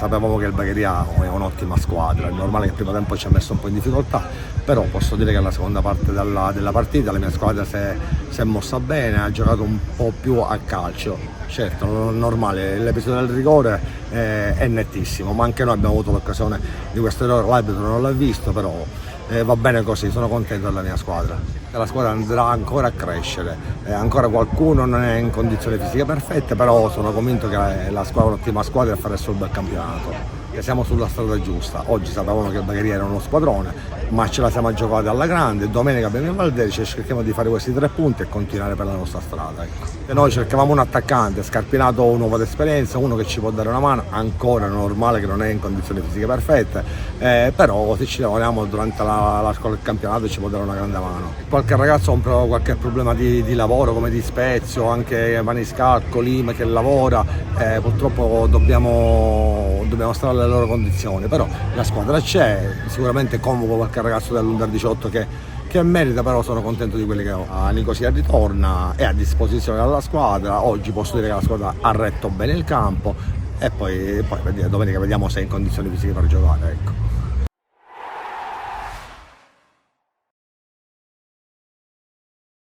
sapevamo che il Bagheria è un'ottima squadra, è normale che il primo tempo ci ha messo un po' in difficoltà, però posso dire che la seconda parte della partita la mia squadra si è mossa bene, ha giocato un po' più a calcio. Certo, non è normale, l'episodio del rigore è nettissimo, ma anche noi abbiamo avuto l'occasione di questo errore, l'arbitro non l'ha visto, però va bene così, sono contento della mia squadra. La squadra andrà ancora a crescere, ancora qualcuno non è in condizioni fisiche perfette, però sono convinto che la squadra è un'ottima squadra e fare sul bel campionato. Che siamo sulla strada giusta. Oggi sapevamo che il Bagheria era uno squadrone, ma ce la siamo giocata alla grande. Domenica abbiamo in Valderice e cerchiamo di fare questi 3 punti e continuare per la nostra strada. Ecco. E noi cercavamo un attaccante, Scarpinato un uomo d'esperienza, uno che ci può dare una mano, ancora normale che non è in condizioni fisiche perfette, però se ci lavoriamo durante l'arco del campionato ci può dare una grande mano. Qualche ragazzo ha qualche problema di lavoro come di Spezio, anche Maniscalco, Lima che lavora, purtroppo dobbiamo stare alle loro condizioni, però la squadra c'è, sicuramente convoco qualche ragazzo dell'Under 18 che merita, però sono contento di quelli che ho. Nicosia ritorna, è a disposizione della squadra, oggi posso dire che la squadra ha retto bene il campo e poi domenica vediamo se è in condizioni fisiche per giocare. Ecco.